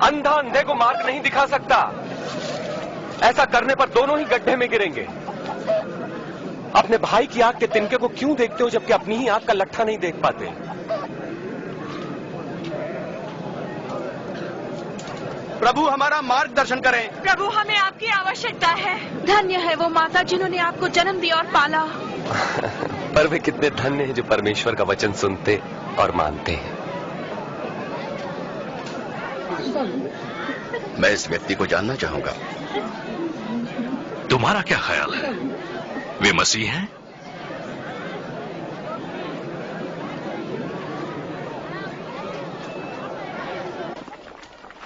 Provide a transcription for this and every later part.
अंधा अंधे को मार्ग नहीं दिखा सकता। ऐसा करने पर दोनों ही गड्ढे में गिरेंगे। अपने भाई की आंख के तिनके को क्यों देखते हो जबकि अपनी ही आंख का लट्ठा नहीं देख पाते? प्रभु हमारा मार्गदर्शन करें। प्रभु हमें आपकी आवश्यकता है। धन्य है वो माता जिन्होंने आपको जन्म दिया और पाला। पर वे कितने धन्य हैं जो परमेश्वर का वचन सुनते और मानते हैं। मैं इस व्यक्ति को जानना चाहूंगा। तुम्हारा क्या ख्याल है, वे मसीह हैं?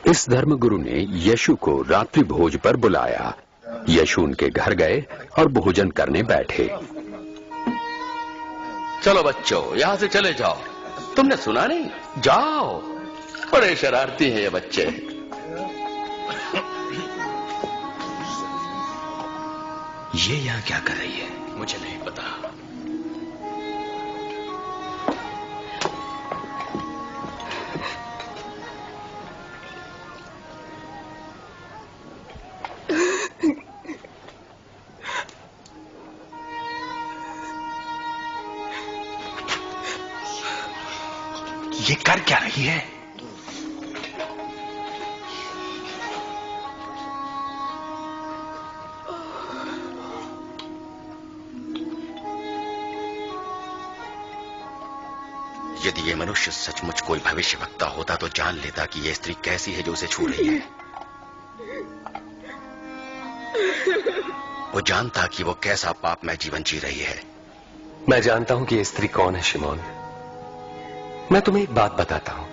इस धर्मगुरु ने यीशु को रात्रि भोज पर बुलाया। यीशु उनके घर गए और भोजन करने बैठे। चलो बच्चों, यहां से चले जाओ। तुमने सुना नहीं? जाओ। बड़े शरारती हैं ये बच्चे। ये यहाँ क्या कर रही है मुझे नहीं पता। ये कर क्या रही है? यदि ये मनुष्य सचमुच कोई भविष्यवक्ता होता तो जान लेता कि ये स्त्री कैसी है जो उसे छू रही है। वो जानता कि वो कैसा पापमय जीवन जी रही है। मैं जानता हूं कि ये स्त्री कौन है शिमोन। मैं तुम्हें एक बात बताता हूं।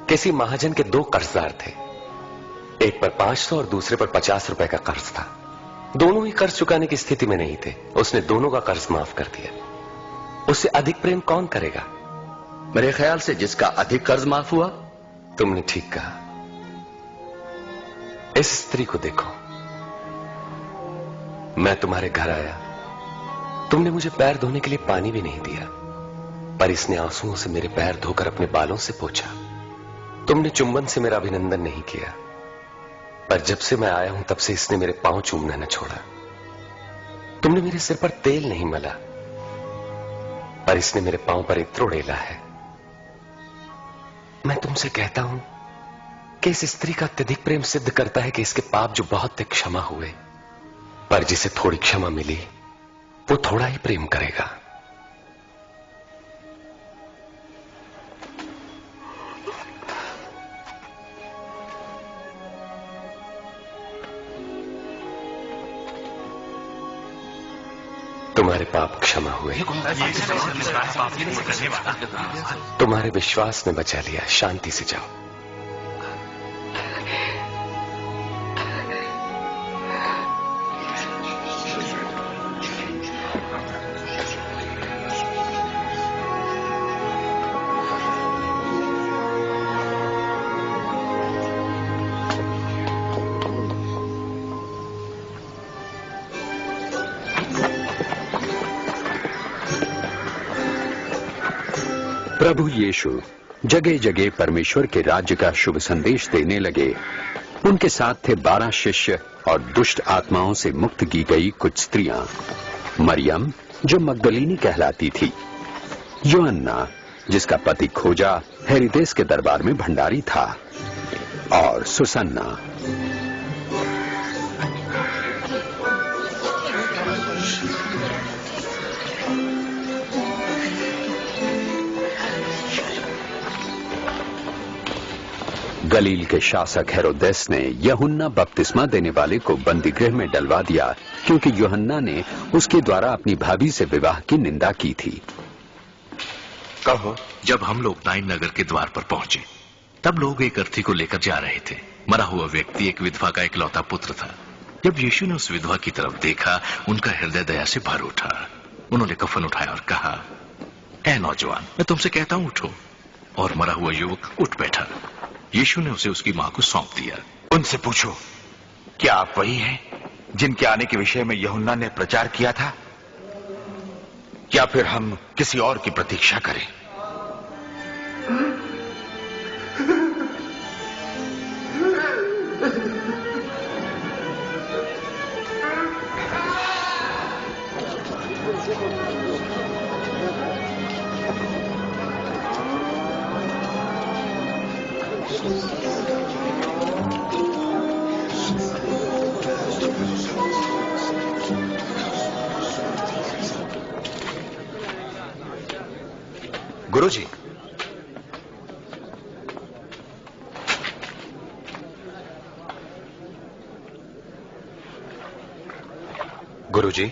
किसी महाजन के 2 कर्जदार थे। एक पर 500 और दूसरे पर 50 रुपए का कर्ज था। दोनों ही कर्ज चुकाने की स्थिति में नहीं थे। उसने दोनों का कर्ज माफ कर दिया। उससे अधिक प्रेम कौन करेगा? मेरे ख्याल से जिसका अधिक कर्ज माफ हुआ। तुमने ठीक कहा। इस स्त्री को देखो। मैं तुम्हारे घर आया, तुमने मुझे पैर धोने के लिए पानी भी नहीं दिया, पर इसने आंसुओं से मेरे पैर धोकर अपने बालों से पोंछा। तुमने चुंबन से मेरा अभिनंदन नहीं किया, पर जब से मैं आया हूं तब से इसने मेरे पांव चूमना न छोड़ा। तुमने मेरे सिर पर तेल नहीं मला, पर इसने मेरे पांव पर इत्र उड़ेला है। मैं तुमसे कहता हूं कि इस स्त्री का अत्यधिक प्रेम सिद्ध करता है कि इसके पाप जो बहुत थे क्षमा हुए, पर जिसे थोड़ी क्षमा मिली वो थोड़ा ही प्रेम करेगा। तुम्हारे पाप क्षमा हुए। तुम्हारे विश्वास ने बचा लिया। शांति से जाओ। प्रभु यीशु जगह जगह परमेश्वर के राज्य का शुभ संदेश देने लगे। उनके साथ थे 12 शिष्य और दुष्ट आत्माओं से मुक्त की गई कुछ स्त्रियां। मरियम जो मगदलीनी कहलाती थी, योहन्ना जिसका पति खोजा हेरोदेस के दरबार में भंडारी था, और सुसन्ना। गलील के शासक हेरोदेस ने यूहन्ना बपतिस्मा देने वाले को बंदी गृह में डलवा दिया, क्योंकि यूहन्ना ने उसके द्वारा अपनी भाभी से विवाह की निंदा की थी। कहो। जब हम लोग नाइन नगर के द्वार पर पहुंचे तब लोग एक अर्थी को लेकर जा रहे थे। मरा हुआ व्यक्ति एक विधवा का इकलौता पुत्र था। जब यीशु ने उस विधवा की तरफ देखा, उनका हृदय दया से भर उठा। उन्होंने कफन उठाया और कहा, ऐ नौजवान, मैं तुमसे कहता हूं उठो। और मरा हुआ युवक उठ बैठा। यीशु ने उसे उसकी मां को सौंप दिया। उनसे पूछो, क्या आप वही हैं जिनके आने के विषय में यूहन्ना ने प्रचार किया था, या फिर हम किसी और की प्रतीक्षा करें? गुरुजी, गुरुजी,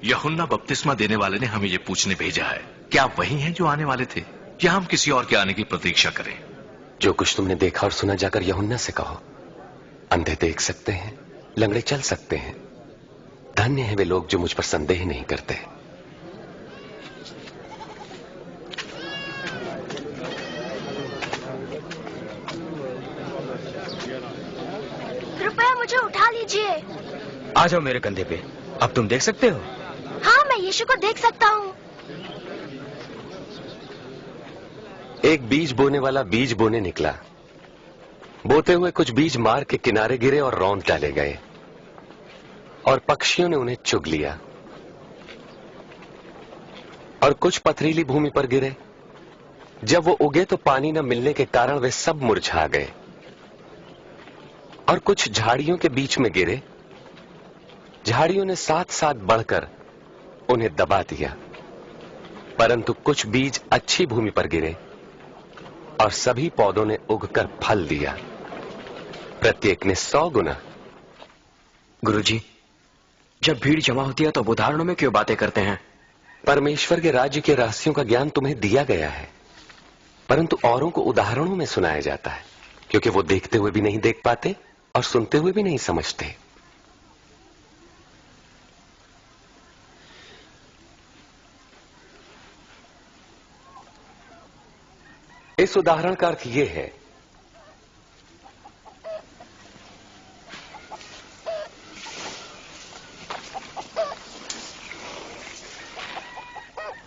यूहन्ना बपतिस्मा देने वाले ने हमें ये पूछने भेजा है कि आप वही हैं जो आने वाले थे या हम किसी और के आने की प्रतीक्षा करें? जो कुछ तुमने देखा और सुना जाकर यूहन्ना से कहो। अंधे देख सकते हैं, लंगड़े चल सकते हैं। धन्य है वे लोग जो मुझ पर संदेह नहीं करते। कृपया मुझे उठा लीजिए। आ जाओ मेरे कंधे पे। अब तुम देख सकते हो? हाँ, मैं यीशु को देख सकता हूँ। एक बीज बोने वाला बीज बोने निकला। बोते हुए कुछ बीज मार्ग के किनारे गिरे और रौंद डाले गए और पक्षियों ने उन्हें चुग लिया। और कुछ पथरीली भूमि पर गिरे। जब वो उगे तो पानी न मिलने के कारण वे सब मुरझा गए। और कुछ झाड़ियों के बीच में गिरे। झाड़ियों ने साथ साथ बढ़कर उन्हें दबा दिया। परंतु कुछ बीज अच्छी भूमि पर गिरे और सभी पौधों ने उगकर फल दिया, प्रत्येक ने 100 गुना। गुरुजी, जब भीड़ जमा होती है तो उदाहरणों में क्यों बातें करते हैं? परमेश्वर के राज्य के रहस्यों का ज्ञान तुम्हें दिया गया है, परंतु औरों को उदाहरणों में सुनाया जाता है, क्योंकि वो देखते हुए भी नहीं देख पाते और सुनते हुए भी नहीं समझते। इस उदाहरण का अर्थ यह है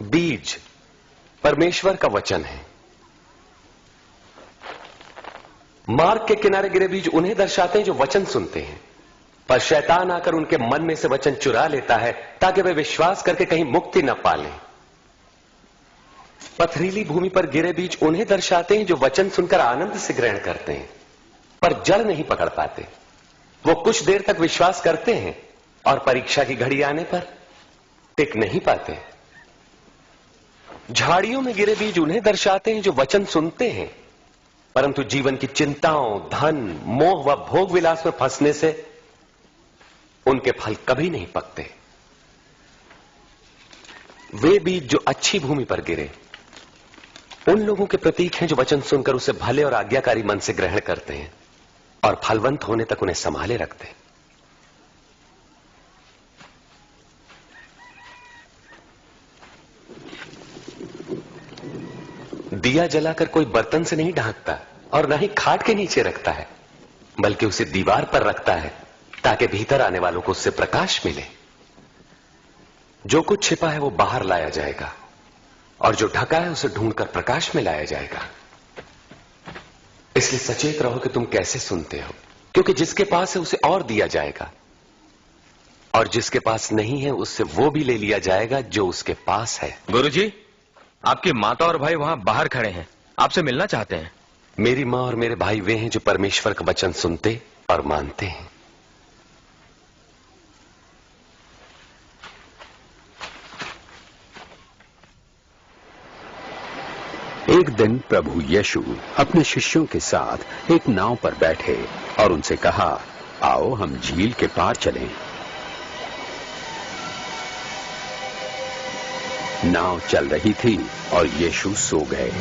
बीज परमेश्वर का वचन है। मार्ग के किनारे गिरे बीज उन्हें दर्शाते हैं जो वचन सुनते हैं, पर शैतान आकर उनके मन में से वचन चुरा लेता है ताकि वे विश्वास करके कहीं मुक्ति न पालें। पथरीली भूमि पर गिरे बीज उन्हें दर्शाते हैं जो वचन सुनकर आनंद से ग्रहण करते हैं, पर जड़ नहीं पकड़ पाते। वो कुछ देर तक विश्वास करते हैं और परीक्षा की घड़ी आने पर टिक नहीं पाते। झाड़ियों में गिरे बीज उन्हें दर्शाते हैं जो वचन सुनते हैं, परंतु जीवन की चिंताओं, धन, मोह व भोग विलास में फंसने से उनके फल कभी नहीं पकते। वे बीज जो अच्छी भूमि पर गिरे उन लोगों के प्रतीक हैं जो वचन सुनकर उसे भले और आज्ञाकारी मन से ग्रहण करते हैं और फलवंत होने तक उन्हें संभाले रखते हैं। दिया जलाकर कोई बर्तन से नहीं ढांकता और न ही खाट के नीचे रखता है, बल्कि उसे दीवार पर रखता है ताकि भीतर आने वालों को उससे प्रकाश मिले। जो कुछ छिपा है वो बाहर लाया जाएगा और जो ढका है उसे ढूंढकर प्रकाश में लाया जाएगा। इसलिए सचेत रहो कि तुम कैसे सुनते हो, क्योंकि जिसके पास है उसे और दिया जाएगा और जिसके पास नहीं है उससे वो भी ले लिया जाएगा जो उसके पास है। गुरुजी, आपकी माता और भाई वहां बाहर खड़े हैं, आपसे मिलना चाहते हैं। मेरी मां और मेरे भाई वे हैं जो परमेश्वर का वचन सुनते और मानते हैं। एक दिन प्रभु यीशु अपने शिष्यों के साथ एक नाव पर बैठे और उनसे कहा, आओ हम झील के पार चलें। नाव चल रही थी और यीशु सो गए।